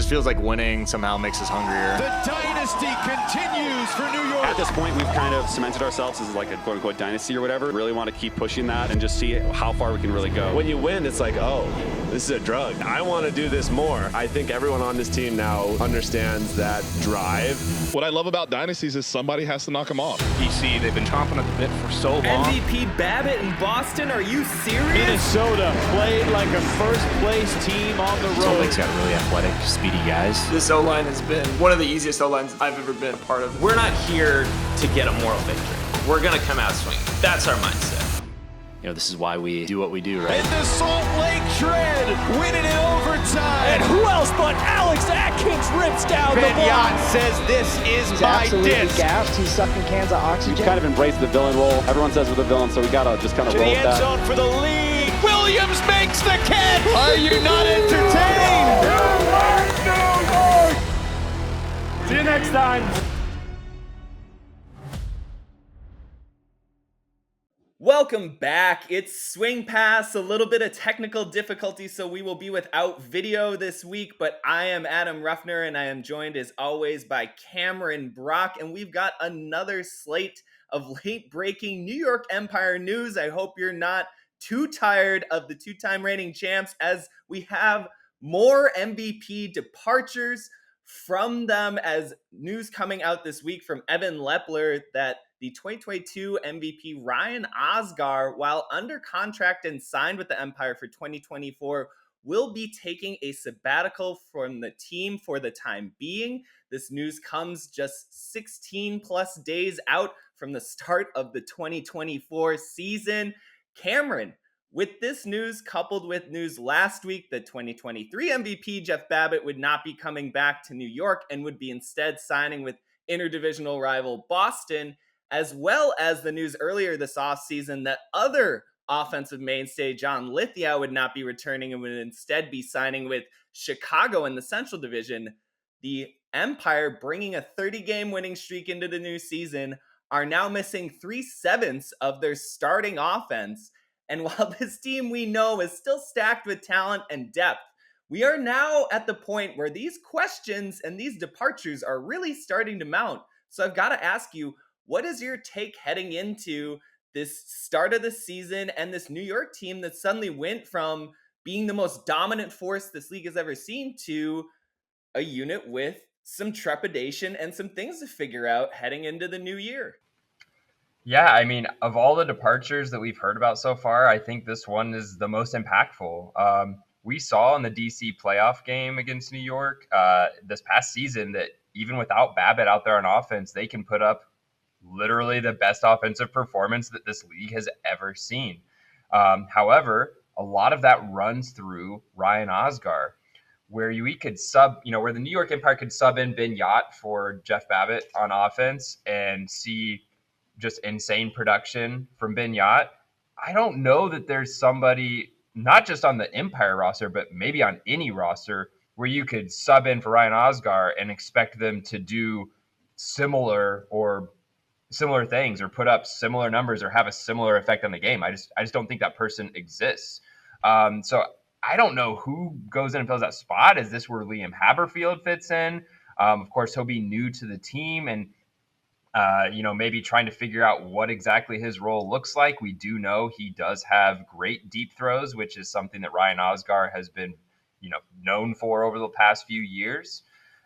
feels like winning somehow makes us hungrier. The dynasty continues for New York. At this point, we've kind of cemented ourselves as like a quote-unquote dynasty or whatever. Really want to keep pushing that and just see how far we can really go. When you win, it's like, oh, this is a drug. I want to do this more. I think everyone on this team now understands that drive. What I love about dynasties is somebody has to knock them off. PC, they've been chomping at the bit for so long. MVP Babbitt in Boston, are you serious? Minnesota played like a first-place team on the road. Salt Lake's got really athletic, speedy guys. This O-line has been one of the easiest O-lines I've ever been part of. We're not here to get a moral victory. We're going to come out swinging. That's our mindset. You know, this is why we do what we do, right? And the Salt Lake Shred winning in overtime. And who else but Alex Atkins rips down the block. says this is He's my absolutely disc. gassed. He's sucking cans of oxygen. We've kind of embraced the villain role. Everyone says we're the villain, so we got to just kind of To roll the with end that. zone for the lead. Williams makes the catch. Are you not entertained? See you next time. Welcome back. It's Swing Pass, a little bit of technical difficulty, so we will be without video this week, but I am Adam Ruffner, and I am joined as always by Cameron Brock, and we've got another slate of late-breaking New York Empire news. I hope you're not too tired of the two-time reigning champs, as we have more MVP departures from them, as news coming out this week from Evan Lepler that the 2022 MVP Ryan Osgar, while under contract and signed with the Empire for 2024, will be taking a sabbatical from the team for the time being. This news comes just 16 plus days out from the start of the 2024 season. Cameron, with this news coupled with news last week that 2023 MVP Jeff Babbitt would not be coming back to New York and would be instead signing with interdivisional rival Boston, as well as the news earlier this offseason that other offensive mainstay John Lithia would not be returning and would instead be signing with Chicago in the Central Division, the Empire, bringing a 30-game winning streak into the new season, are now missing 3/7 of their starting offense. And while this team we know is still stacked with talent and depth, we are now at the point where these questions and these departures are really starting to mount. So I've got to ask you, what is your take heading into this start of the season and this New York team that suddenly went from being the most dominant force this league has ever seen to a unit with some trepidation and some things to figure out heading into the new year? Yeah, I mean, of all the departures that we've heard about so far, I think this one is the most impactful. We saw in the DC playoff game against New York this past season that even without Babbitt out there on offense, they can put up literally the best offensive performance that this league has ever seen. However, a lot of that runs through Ryan Osgar, where we could where the New York Empire could sub in Ben Yacht for Jeff Babbitt on offense and see just insane production from Ben Yacht. I don't know that there's somebody, not just on the Empire roster, but maybe on any roster, where you could sub in for Ryan Osgar and expect them to do similar things or put up similar numbers or have a similar effect on the game. I just don't think that person exists. So I don't know who goes in and fills that spot. Is this where Liam Haberfield fits in? Of course, he'll be new to the team and, maybe trying to figure out what exactly his role looks like. We do know he does have great deep throws, which is something that Ryan Osgar has been, known for over the past few years.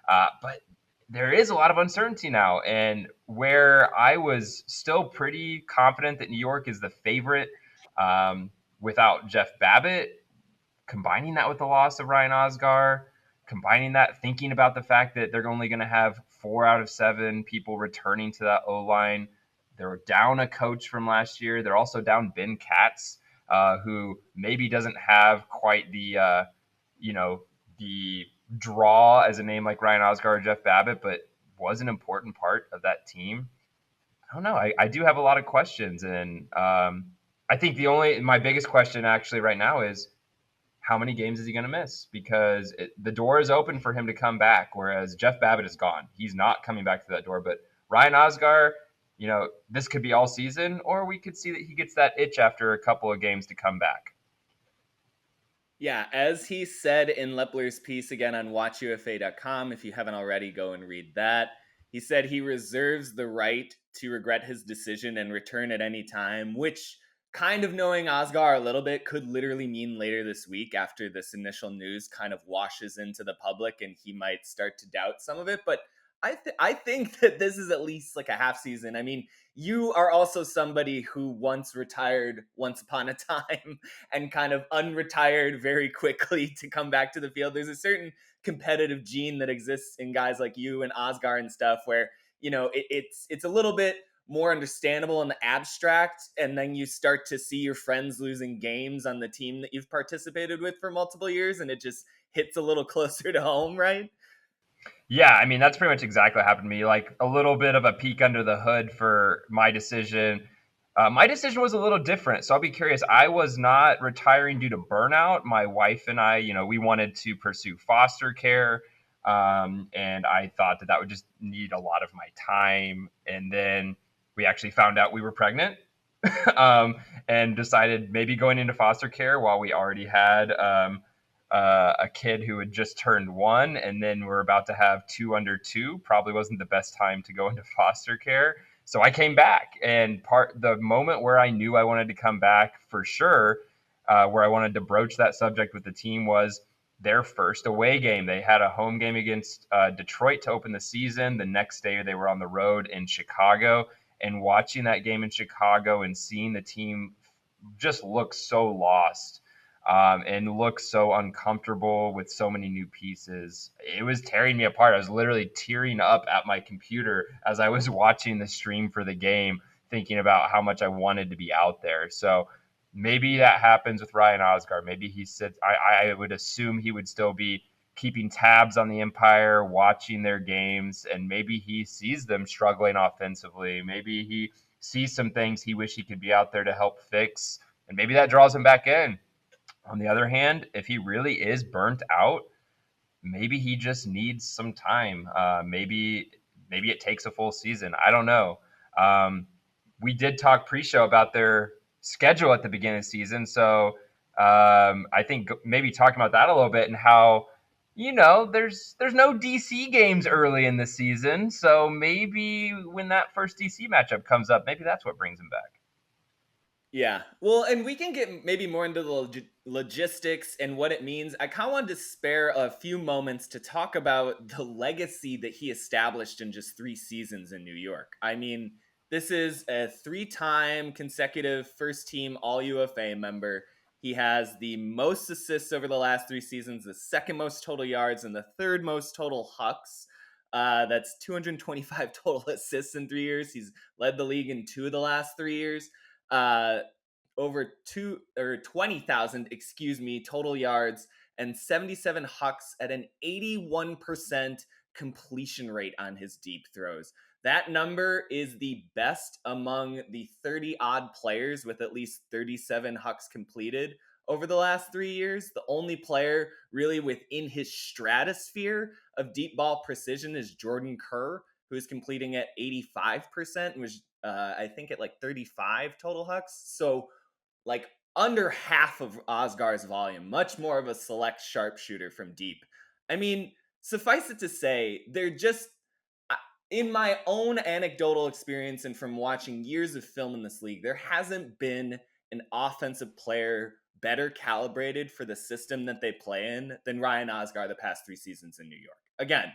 But there is a lot of uncertainty now, and where I was still pretty confident that New York is the favorite without Jeff Babbitt, combining that with the loss of Ryan Osgar, combining that, thinking about the fact that they're only going to have 4 out of 7 people returning to that O-line. They're down a coach from last year. They're also down Ben Katz, who maybe doesn't have quite the draw as a name like Ryan Osgar or Jeff Babbitt, but was an important part of that team. I don't know. I do have a lot of questions, and I think my biggest question actually right now is how many games is he going to miss? Because the door is open for him to come back, whereas Jeff Babbitt is gone. He's not coming back to that door. But Ryan Osgar, this could be all season, or we could see that he gets that itch after a couple of games to come back. Yeah, as he said in Lepler's piece again on watchufa.com, if you haven't already, go and read that. He said he reserves the right to regret his decision and return at any time, which, kind of knowing Osgar a little bit, could literally mean later this week after this initial news kind of washes into the public and he might start to doubt some of it. But I think that this is at least like a half season. I mean, you are also somebody who once retired once upon a time and kind of unretired very quickly to come back to the field. There's a certain competitive gene that exists in guys like you and Osgar and stuff where, you know, it's a little bit more understandable in the abstract, and then you start to see your friends losing games on the team that you've participated with for multiple years, and it just hits a little closer to home, right? Yeah, I mean, that's pretty much exactly what happened to me. Like a little bit of a peek under the hood for my decision. My decision was a little different. So I'll be curious. I was not retiring due to burnout. My wife and I, we wanted to pursue foster care. And I thought that would just need a lot of my time. And then we actually found out we were pregnant and decided maybe going into foster care while we already had a kid who had just turned 1, and then we're about to have 2 under 2. Probably wasn't the best time to go into foster care. So I came back, and the moment where I knew I wanted to come back for sure, where I wanted to broach that subject with the team was their first away game. They had a home game against Detroit to open the season. The next day they were on the road in Chicago, and watching that game in Chicago and seeing the team just look so lost and look so uncomfortable with so many new pieces. It was tearing me apart. I was literally tearing up at my computer as I was watching the stream for the game, thinking about how much I wanted to be out there. So maybe that happens with Ryan Osgar. Maybe he said, I would assume he would still be keeping tabs on the Empire, watching their games, and maybe he sees them struggling offensively. Maybe he sees some things he wish he could be out there to help fix, and maybe that draws him back in. On the other hand, if he really is burnt out, maybe he just needs some time. Maybe it takes a full season. I don't know. We did talk pre-show about their schedule at the beginning of the season, so I think maybe talking about that a little bit and how there's no DC games early in the season, so maybe when that first DC matchup comes up, maybe that's what brings him back. Yeah, well, and we can get maybe more into the logistics and what it means. I kind of wanted to spare a few moments to talk about the legacy that he established in just 3 seasons in New York. I mean, this is a 3-time consecutive First Team All-UFA member. He has the most assists over the last 3 seasons, the second most total yards, and the third most total hucks. That's 225 total assists in 3 years. He's led the league in 2 of the last 3 years. Over 20,000, total yards and 77 hucks at an 81% completion rate on his deep throws. That number is the best among the 30 odd players with at least 37 hucks completed over the last 3 years. The only player really within his stratosphere of deep ball precision is Jordan Kerr, who is completing at 85% and was I think at like 35 total hucks. So like under half of Osgar's volume, much more of a select sharpshooter from deep. I mean, suffice it to say, they're just, in my own anecdotal experience and from watching years of film in this league, there hasn't been an offensive player better calibrated for the system that they play in than Ryan Osgar the past 3 seasons in New York. Again,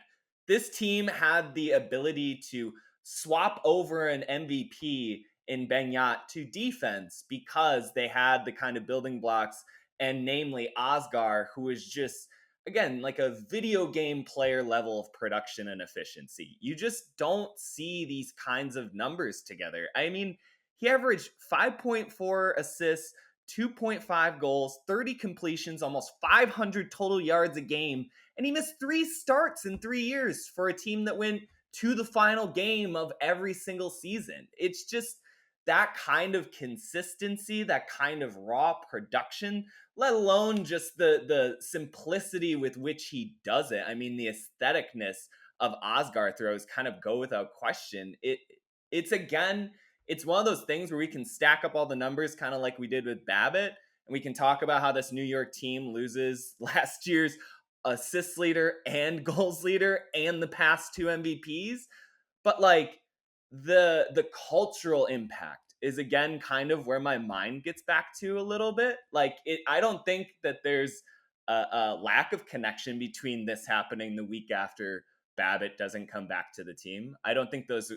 this team had the ability to swap over an MVP in Benyat to defense because they had the kind of building blocks, and namely Osgar, who is just, again, like a video game player level of production and efficiency. You just don't see these kinds of numbers together. I mean, he averaged 5.4 assists, 2.5 goals, 30 completions, almost 500 total yards a game, and he missed 3 starts in 3 years for a team that went to the final game of every single season. It's just that kind of consistency, that kind of raw production, let alone just the simplicity with which he does it. I mean, the aestheticness of Osgar throws kind of go without question. It's one of those things where we can stack up all the numbers kind of like we did with Babbitt, And we can talk about how this New York team loses last year's assist leader and goals leader and the past 2 MVPs. But like the cultural impact is again kind of where my mind gets back to a little bit. Like I don't think that there's a lack of connection between this happening the week after Babbitt doesn't come back to the team. I don't think those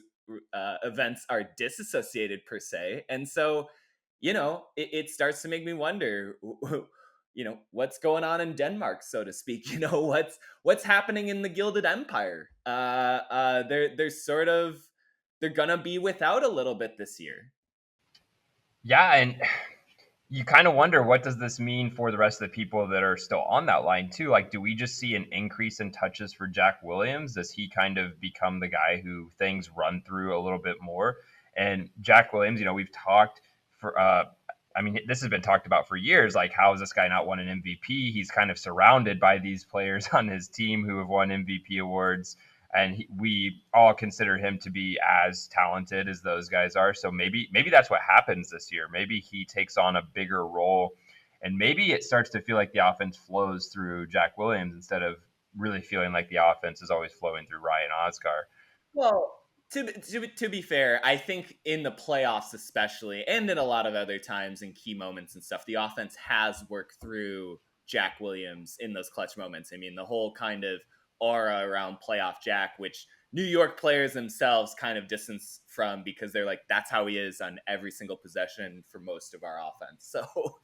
events are disassociated per se. And so, it starts to make me wonder, what's going on in Denmark, so to speak. What's happening in the Gilded Empire. They're gonna be without a little bit this year. Yeah, and you kind of wonder, what does this mean for the rest of the people that are still on that line too? Like, do we just see an increase in touches for Jack Williams? Does he kind of become the guy who things run through a little bit more? And Jack Williams, we've talked for, this has been talked about for years. Like, how has this guy not won an MVP? He's kind of surrounded by these players on his team who have won MVP awards. And we all consider him to be as talented as those guys are. So maybe that's what happens this year. Maybe he takes on a bigger role, and maybe it starts to feel like the offense flows through Jack Williams instead of really feeling like the offense is always flowing through Ryan Osgar. Well, to be fair, I think in the playoffs especially, and in a lot of other times in key moments and stuff, the offense has worked through Jack Williams in those clutch moments. I mean, the whole kind of aura around playoff Jack, which New York players themselves kind of distance from, because they're like, that's how he is on every single possession for most of our offense. So,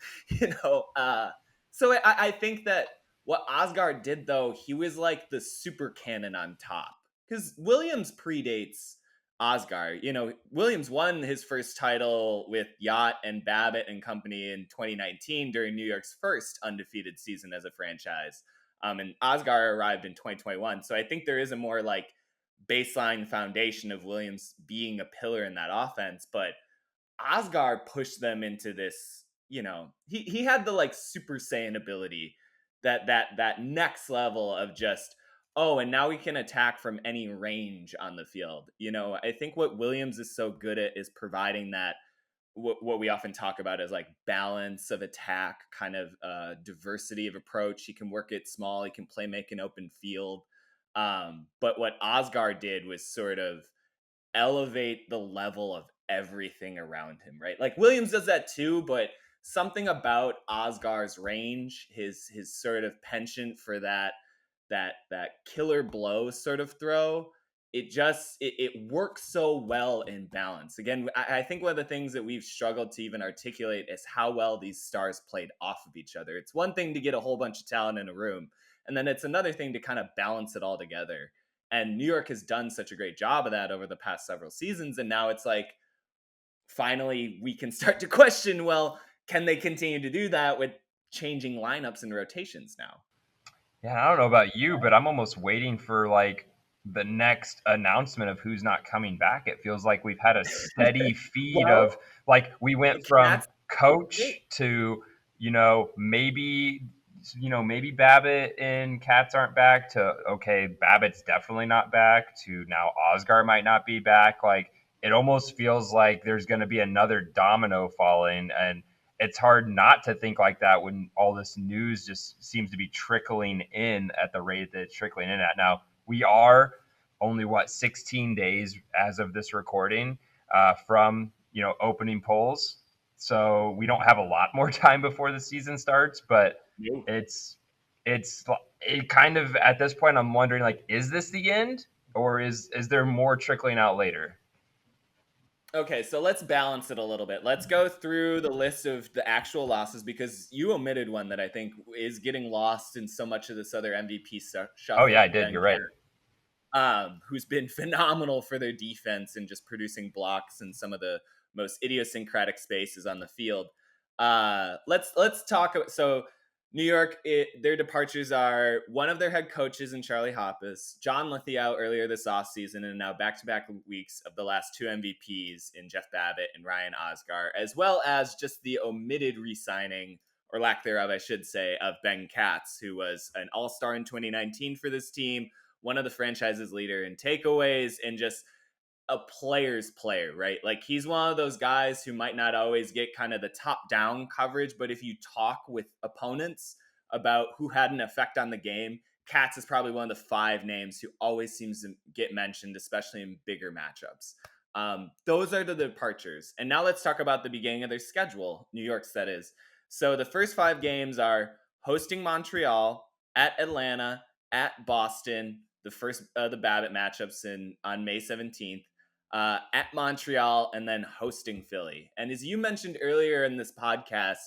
I think that what Osgar did, though, he was like the super cannon on top, because Williams predates Osgar. Williams won his first title with Yacht and Babbitt and company in 2019 during New York's first undefeated season as a franchise. And Osgar arrived in 2021. So I think there is a more like baseline foundation of Williams being a pillar in that offense. But Osgar pushed them into this, he had the like Super Saiyan ability, that next level of just, and now we can attack from any range on the field. I think what Williams is so good at is providing that, what we often talk about is like balance of attack, kind of diversity of approach. He can work it small. He can play make an open field. But what Osgar did was sort of elevate the level of everything around him, right? Like Williams does that too, but something about Osgar's range, his sort of penchant for that killer blow sort of throw, it works so well in balance. Again, I think one of the things that we've struggled to even articulate is how well these stars played off of each other. It's one thing to get a whole bunch of talent in a room, and then it's another thing to kind of balance it all together. And New York has done such a great job of that over the past several seasons, and now it's like, finally, we can start to question, well, can they continue to do that with changing lineups and rotations now? Yeah, I don't know about you, but I'm almost waiting for like the next announcement of who's not coming back. It feels like we've had a steady feed of like, we went from coach to, maybe Babbitt and Cats aren't back, to, okay, Babbitt's definitely not back, to now Osgar might not be back. Like, it almost feels like there's going to be another domino falling, and it's hard not to think like that when all this news just seems to be trickling in at the rate that it's trickling in at. Now, we are only 16 days as of this recording from opening polls, so we don't have a lot more time before the season starts. But it's kind of, at this point, I'm wondering, like, is this the end, or is there more trickling out later? Okay, so let's balance it a little bit. Let's go through the list of the actual losses, because you omitted one that I think is getting lost in so much of this other MVP shuffle. Oh yeah, I did. You're right. Who's been phenomenal for their defense and just producing blocks in some of the most idiosyncratic spaces on the field. Let's talk. So New York, their departures are one of their head coaches in Charlie Hoppus, John Lithgow earlier this offseason, and now back-to-back weeks of the last 2 MVPs in Jeff Babbitt and Ryan Osgar, as well as just the omitted re-signing, or lack thereof, I should say, of Ben Katz, who was an all-star in 2019 for this team, one of the franchise's leader in takeaways, and just a player's player, right? Like he's one of those guys who might not always get kind of the top down coverage, but if you talk with opponents about who had an effect on the game, Cats is probably one of the 5 names who always seems to get mentioned, especially in bigger matchups. Those are the departures. And now let's talk about the beginning of their schedule, New York's that is. So the first 5 games are hosting Montreal, at Atlanta, at Boston, the first the Babbitt matchups on May 17th, at Montreal, and then hosting Philly. And as you mentioned earlier in this podcast,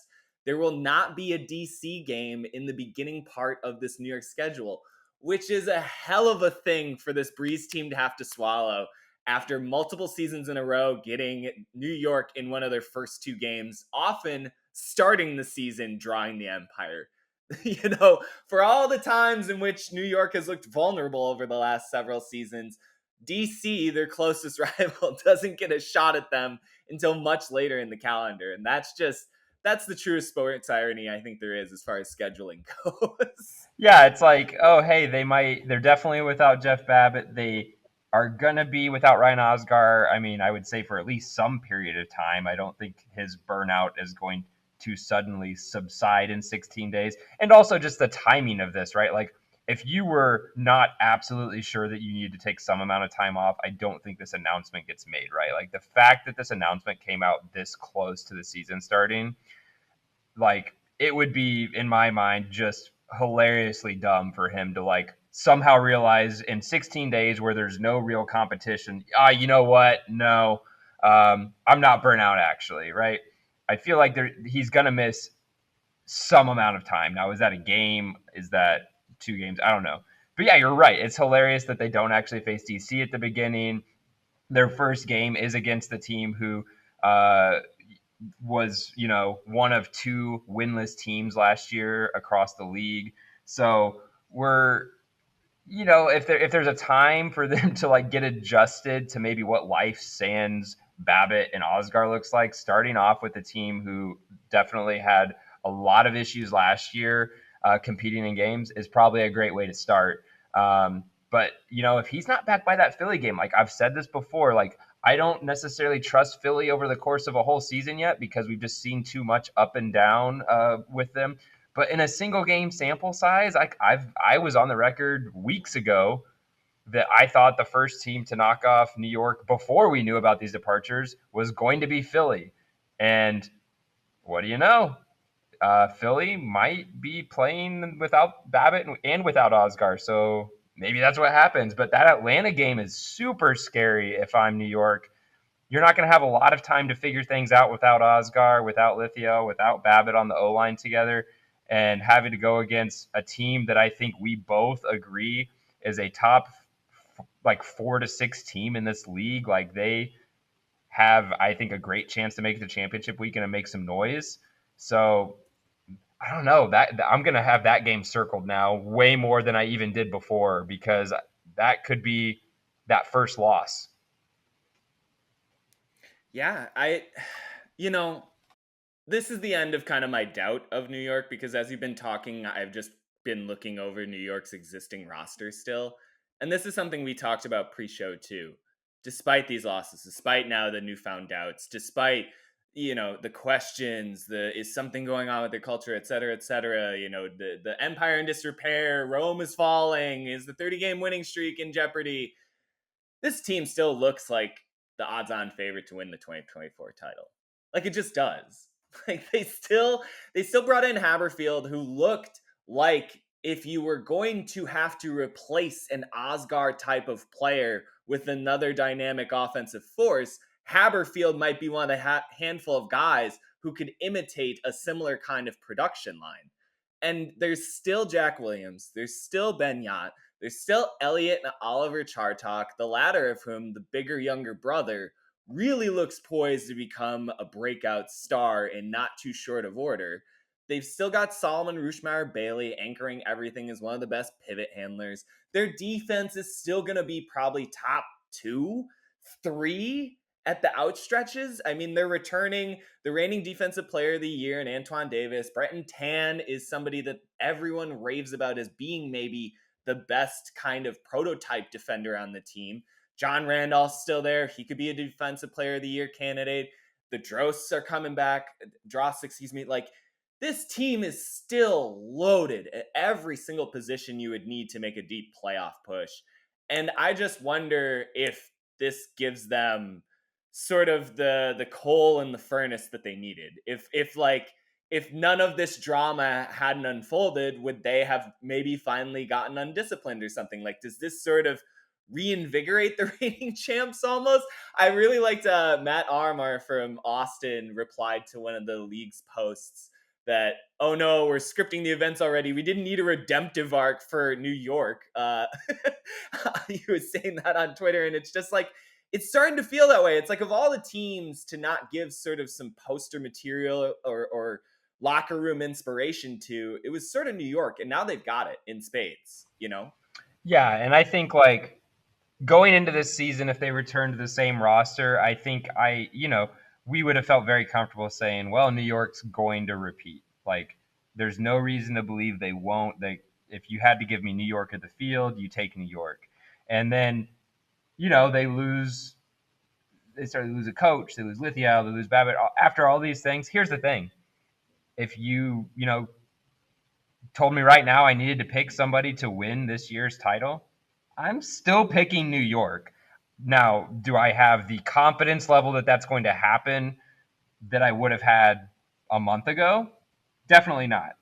there will not be a DC game in the beginning part of this New York schedule, which is a hell of a thing for this Breeze team to have to swallow after multiple seasons in a row getting New York in one of their first 2 games, often starting the season drawing the Empire. You know, for all the times in which New York has looked vulnerable over the last several seasons, DC, their closest rival, doesn't get a shot at them until much later in the calendar. And that's the truest sports irony I think there is as far as scheduling goes. Yeah, it's like, oh, hey, they're definitely without Jeff Babbitt. They are going to be without Ryan Osgar. I mean, I would say for at least some period of time. I don't think his burnout is going to suddenly subside in 16 days. And also just the timing of this, right? Like, if you were not absolutely sure that you needed to take some amount of time off, I don't think this announcement gets made, right? Like, the fact that this announcement came out this close to the season starting, like, it would be, in my mind, just hilariously dumb for him to, like, somehow realize in 16 days where there's no real competition, you know what? No, I'm not burnt out, actually, right? I feel like he's going to miss some amount of time. Now, is that a game? Is that 2 games? I don't know. But yeah, you're right. It's hilarious that they don't actually face DC at the beginning. Their first game is against the team who was, one of 2 winless teams last year across the league. So we're, if there's a time for them to like get adjusted to maybe what life sans Babbitt and Osgar looks like, starting off with a team who definitely had a lot of issues last year competing in games is probably a great way to start. But, if he's not back by that Philly game, like I've said this before, like I don't necessarily trust Philly over the course of a whole season yet because we've just seen too much up and down with them. But in a single game sample size, I was on the record weeks ago that I thought the first team to knock off New York before we knew about these departures was going to be Philly. And what do you know? Philly might be playing without Babbitt and without Osgar. So maybe that's what happens. But that Atlanta game is super scary if I'm New York. You're not going to have a lot of time to figure things out without Osgar, without Lithia, without Babbitt on the O-line together, and having to go against a team that I think we both agree is a top 4 to 6 team in this league. Like they have, I think, a great chance to make the championship weekend and make some noise. So I don't know that I'm going to have that game circled now way more than I even did before, because that could be that first loss. Yeah, this is the end of kind of my doubt of New York, because as you've been talking, I've just been looking over New York's existing roster still. And this is something we talked about pre-show too. Despite these losses, despite now the newfound doubts, despite, the questions, is something going on with their culture, et cetera, the empire in disrepair, Rome is falling, is the 30-game winning streak in jeopardy? This team still looks like the odds-on favorite to win the 2024 title. Like, it just does. Like, they still brought in Haberfield, who looked like if you were going to have to replace an Osgar type of player with another dynamic offensive force, Haberfield might be one of the handful of guys who could imitate a similar kind of production line. And there's still Jack Williams. There's still Ben Yott. There's still Elliott and Oliver Chartok, the latter of whom, the bigger, younger brother, really looks poised to become a breakout star in not too short of order. They've still got Solomon Rushmeyer-Bailey anchoring everything as one of the best pivot handlers. Their defense is still going to be probably top 2, 3 at the outstretches. I mean, they're returning the reigning defensive player of the year in Antoine Davis. Breton Tan is somebody that everyone raves about as being maybe the best kind of prototype defender on the team. John Randolph's still there. He could be a defensive player of the year candidate. The Drosts are coming back. Dross, excuse me. Like, this team is still loaded at every single position you would need to make a deep playoff push. And I just wonder if this gives them sort of the coal in the furnace that they needed. If none of this drama hadn't unfolded, would they have maybe finally gotten undisciplined or something? Like, does this sort of reinvigorate the reigning champs almost? I really liked Matt Armar from Austin replied to one of the league's posts that, oh no, we're scripting the events already. We didn't need a redemptive arc for New York. He was saying that on Twitter, and it's just like, it's starting to feel that way. It's like, of all the teams to not give sort of some poster material or locker room inspiration to, it was sort of New York, and now they've got it in spades, you know? Yeah, and I think like going into this season, if they return to the same roster, I think we would have felt very comfortable saying, well, New York's going to repeat. Like, there's no reason to believe they won't. If you had to give me New York at the field, you take New York. And then, they start to lose a coach, they lose Lithia, they lose Babbitt. After all these things, here's the thing. If you told me right now I needed to pick somebody to win this year's title, I'm still picking New York. Now, do I have the confidence level that that's going to happen that I would have had a month ago? Definitely not.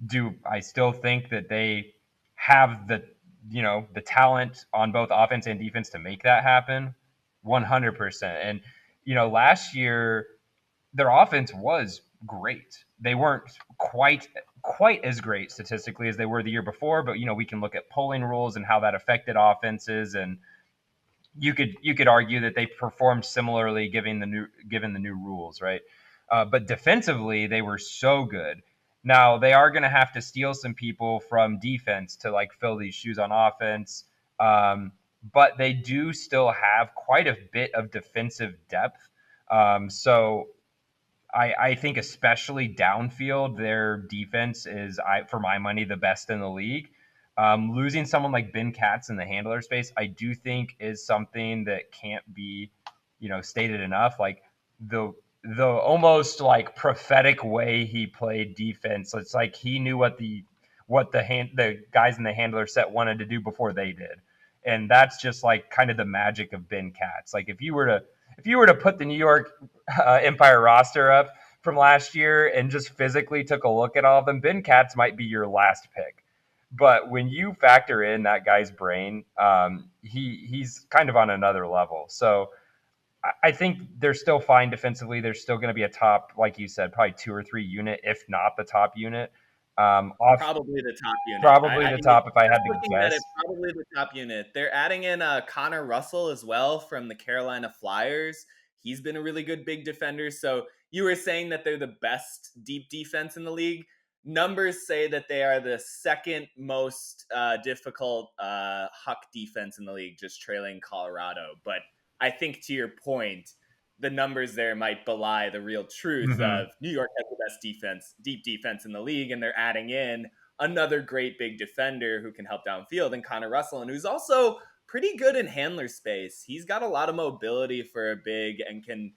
Do I still think that they have the talent on both offense and defense to make that happen? 100%. And, last year, their offense was great. They weren't quite as great statistically as they were the year before, but, we can look at polling rules and how that affected offenses, and you could argue that they performed similarly given the new rules, right? But defensively, they were so good. Now they are going to have to steal some people from defense to like fill these shoes on offense, but they do still have quite a bit of defensive depth. So I think especially downfield, their defense is, for my money, the best in the league. Losing someone like Ben Katz in the handler space, I do think is something that can't be, stated enough. Like the almost like prophetic way he played defense. It's like he knew what the guys in the handler set wanted to do before they did, and that's just like kind of the magic of Ben Katz. Like if you were to put the New York Empire roster up from last year and just physically took a look at all of them, Ben Katz might be your last pick. But when you factor in that guy's brain, he's kind of on another level. So I think they're still fine defensively. They're still going to be a top, like you said, probably 2 or 3 unit, if not the top unit. Probably the top unit. Probably the top if I had to guess. Probably the top unit. They're adding in Connor Russell as well from the Carolina Flyers. He's been a really good big defender. So you were saying that they're the best deep defense in the league. Numbers say that they are the second most difficult huck defense in the league, just trailing Colorado. But I think to your point, the numbers there might belie the real truth of New York has the best deep defense in the league, and they're adding in another great big defender who can help downfield, and Connor Russell, and who's also pretty good in handler space. He's got a lot of mobility for a big and can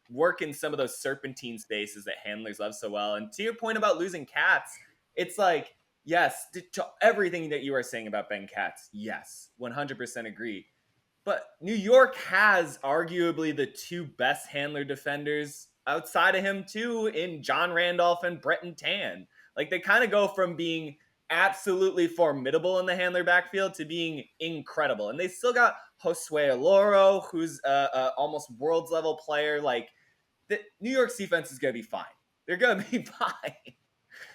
work in some of those serpentine spaces that handlers love so well. And to your point about losing Katz, it's like, yes, to everything that you are saying about Ben Katz, yes, 100% agree. But New York has arguably the 2 best handler defenders outside of him too, in John Randolph and Breton Tan. Like, they kind of go from being absolutely formidable in the handler backfield to being incredible. And they still got Josue Aloro, who's a almost world's level player. Like, the New York's defense is going to be fine. They're going to be fine.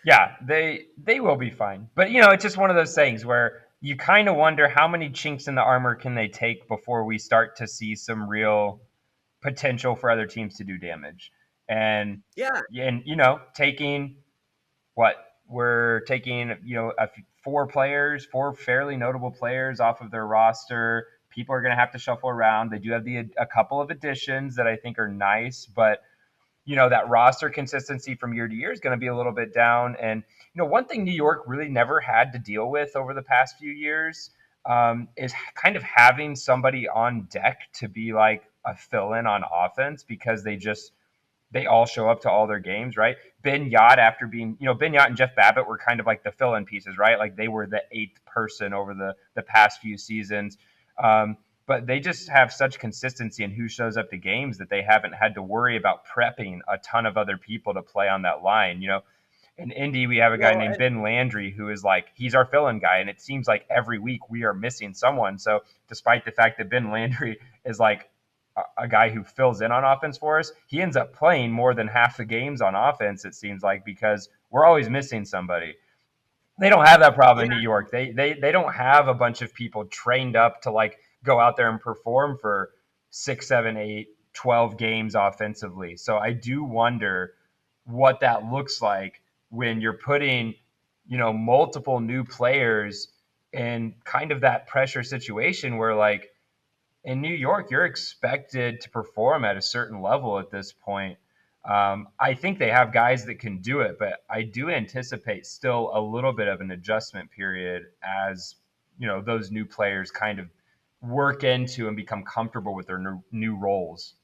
Yeah, they will be fine. But, it's just one of those things where you kind of wonder how many chinks in the armor can they take before we start to see some real potential for other teams to do damage. And, taking we're taking, 4 fairly notable players off of their roster. People are going to have to shuffle around. They do have a couple of additions that I think are nice, but that roster consistency from year to year is going to be a little bit down. And, one thing New York really never had to deal with over the past few years is kind of having somebody on deck to be like a fill-in on offense, because they all show up to all their games, right? Ben Yot, after being, Ben Yot and Jeff Babbitt were kind of like the fill-in pieces, right? Like they were the 8th person over the past few seasons. But they just have such consistency in who shows up to games that they haven't had to worry about prepping a ton of other people to play on that line. In Indy, we have a guy named Ben Landry who is like, he's our fill-in guy. And it seems like every week we are missing someone. So despite the fact that Ben Landry is like a guy who fills in on offense for us, he ends up playing more than half the games on offense, it seems like, because we're always missing somebody. They don't have that problem in New York. They don't have a bunch of people trained up to like go out there and perform for 6, 7, 8, 12 games offensively. So I do wonder what that looks like when you're putting, multiple new players in kind of that pressure situation where, like, in New York, you're expected to perform at a certain level at this point. I think they have guys that can do it, but I do anticipate still a little bit of an adjustment period as, those new players kind of work into and become comfortable with their new roles.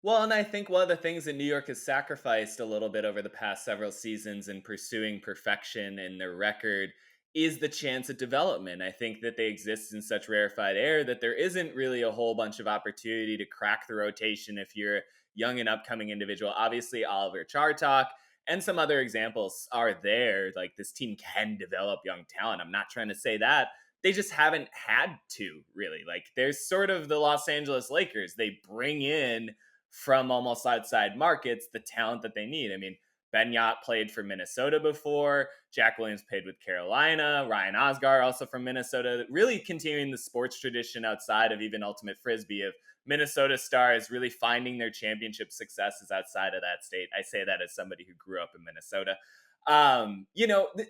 Well, and I think one of the things that New York has sacrificed a little bit over the past several seasons in pursuing perfection in their record is the chance at development. I think that they exist in such rarefied air that there isn't really a whole bunch of opportunity to crack the rotation if you're a young and upcoming individual. Obviously, Oliver Chartok and some other examples are there. Like, this team can develop young talent. I'm not trying to say that. They just haven't had to, really. Like, there's sort of the Los Angeles Lakers. They bring in from almost outside markets the talent that they need. I mean, Ben Yot played for Minnesota before. Jack Williams played with Carolina. Ryan Osgar, also from Minnesota. Really continuing the sports tradition outside of even Ultimate Frisbee of Minnesota stars really finding their championship successes outside of that state. I say that as somebody who grew up in Minnesota.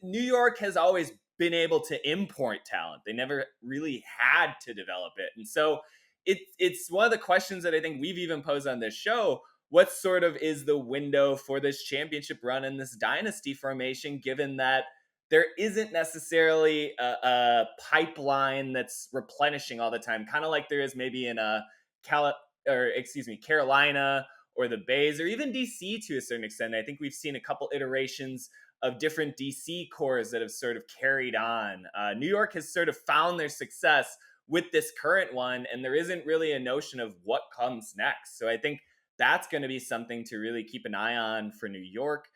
New York has always been able to import talent. They never really had to develop it. And so it's one of the questions that I think we've even posed on this show. What sort of is the window for this championship run in this dynasty formation, given that there isn't necessarily a pipeline that's replenishing all the time, kind of like there is maybe in Carolina or the Bays or even DC to a certain extent. I think we've seen a couple iterations of different DC cores that have sort of carried on. New York has sort of found their success with this current one, and there isn't really a notion of what comes next. So I think that's going to be something to really keep an eye on for New York.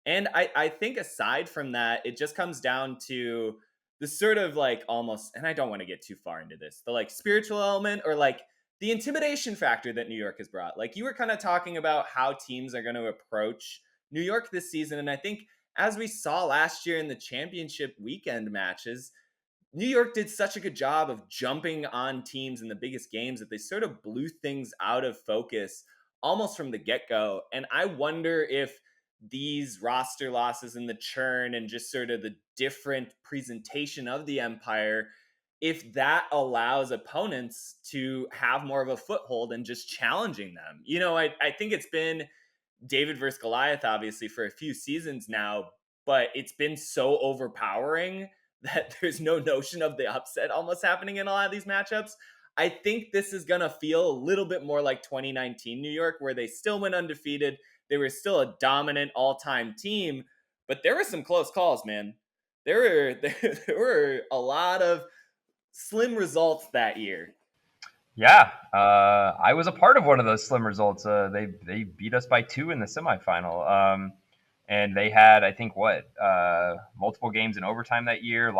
And I think aside from that, it just comes down to the sort of like almost, and I don't want to get too far into this, the like spiritual element or like the intimidation factor that New York has brought. Like, you were kind of talking about how teams are going to approach New York this season. And I think as we saw last year in the championship weekend matches, New York did such a good job of jumping on teams in the biggest games that they sort of blew things out of focus almost from the get-go. And I wonder if these roster losses and the churn and just sort of the different presentation of the Empire, if that allows opponents to have more of a foothold and just challenging them. I think it's been David versus Goliath, obviously, for a few seasons now, but it's been so overpowering that there's no notion of the upset almost happening in a lot of these matchups. I think this is going to feel a little bit more like 2019 New York, where they still went undefeated. They were still a dominant all-time team, but there were some close calls, man. There were a lot of slim results that year. Yeah, I was a part of one of those slim results. They beat us by 2 in the semifinal. And they had, I think, multiple games in overtime that year,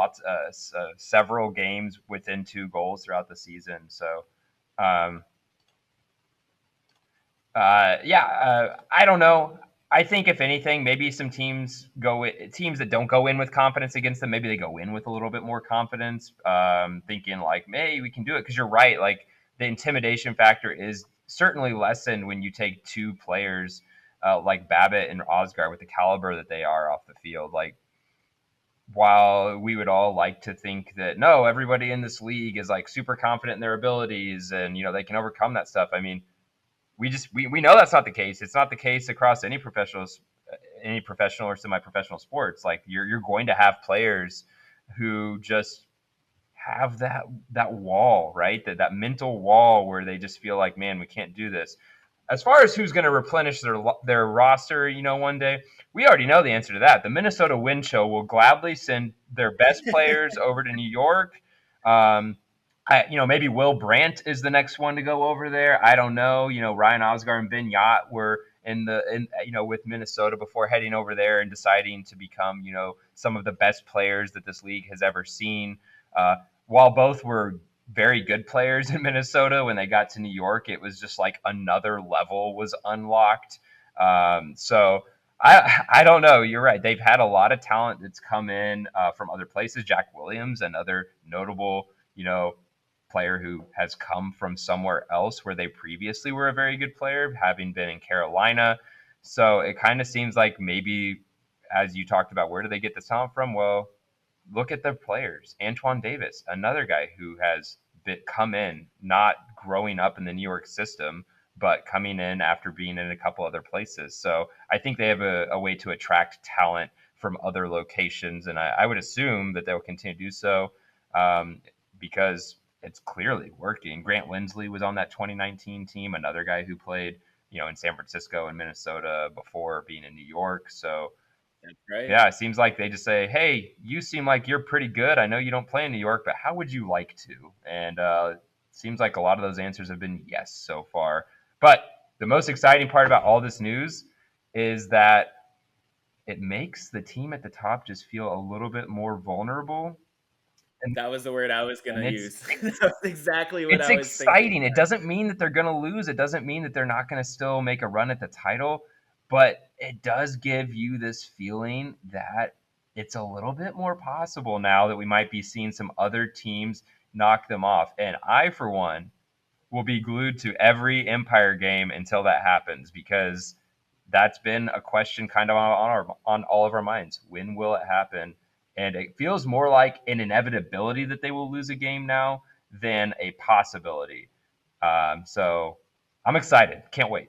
several games within 2 goals throughout the season. So, I don't know. I think if anything, maybe some teams that don't go in with confidence against them, maybe they go in with a little bit more confidence, thinking like, hey, we can do it. Because you're right, like the intimidation factor is certainly lessened when you take 2 players like Babbitt and Osgar with the caliber that they are off the field. Like, while we would all like to think that, no, everybody in this league is like super confident in their abilities and, they can overcome that stuff. I mean, we know that's not the case. It's not the case across any professional or semi-professional sports. Like, you're going to have players who just have that wall, right? That mental wall where they just feel like, man, we can't do this. As far as who's going to replenish their roster, one day, we already know the answer to that. The Minnesota Wind Chill will gladly send their best players over to New York. Maybe Will Brandt is the next one to go over there. I don't know. Ryan Osgar and Ben Yacht were with Minnesota before heading over there and deciding to become, some of the best players that this league has ever seen. While both were very good players in Minnesota, when they got to New York, it was just like another level was unlocked. So I don't know. You're right. They've had a lot of talent that's come in from other places. Jack Williams, another notable, player who has come from somewhere else where they previously were a very good player, having been in Carolina. So it kind of seems like maybe, as you talked about, where do they get the talent from? Well, look at the players. Antoine Davis, another guy who has come in, not growing up in the New York system, but coming in after being in a couple other places. So I think they have a way to attract talent from other locations, and I would assume that they'll continue to do so because it's clearly working. Grant Lindsley was on that 2019 team, another guy who played, in San Francisco and Minnesota before being in New York. So that's right. Yeah, it seems like they just say, hey, you seem like you're pretty good. I know you don't play in New York, but how would you like to? And it seems like a lot of those answers have been yes so far. But the most exciting part about all this news is that it makes the team at the top just feel a little bit more vulnerable. And that was the word I was going to use. That's exactly what I was thinking. It's exciting. It doesn't mean that they're going to lose. It doesn't mean that they're not going to still make a run at the title. But it does give you this feeling that it's a little bit more possible now that we might be seeing some other teams knock them off. And I, for one, will be glued to every Empire game until that happens, because that's been a question kind of on all of our minds. When will it happen? And it feels more like an inevitability that they will lose a game now than a possibility. So I'm excited. Can't wait.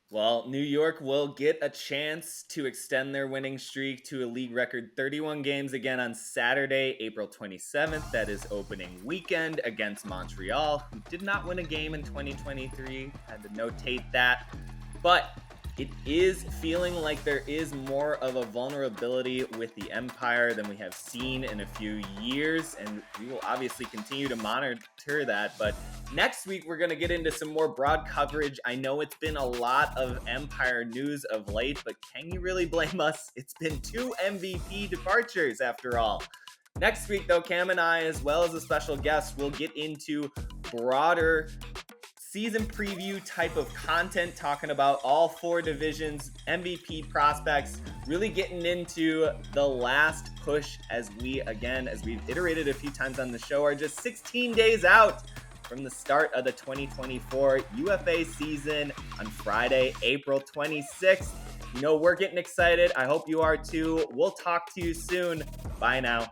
Well, New York will get a chance to extend their winning streak to a league record 31 games again on Saturday, April 27th. That is opening weekend against Montreal, who did not win a game in 2023. Had to notate that. But it is feeling like there is more of a vulnerability with the Empire than we have seen in a few years, and we will obviously continue to monitor that. But next week, we're going to get into some more broad coverage. I know it's been a lot of Empire news of late, but can you really blame us? It's been 2 MVP departures after all. Next week, though, Cam and I, as well as a special guest, will get into broader season preview type of content, talking about all 4 divisions, MVP prospects, really getting into the last push as we've iterated a few times on the show, are just 16 days out from the start of the 2024 UFA season on Friday, April 26th. We're getting excited. I hope you are too. We'll talk to you soon. Bye now.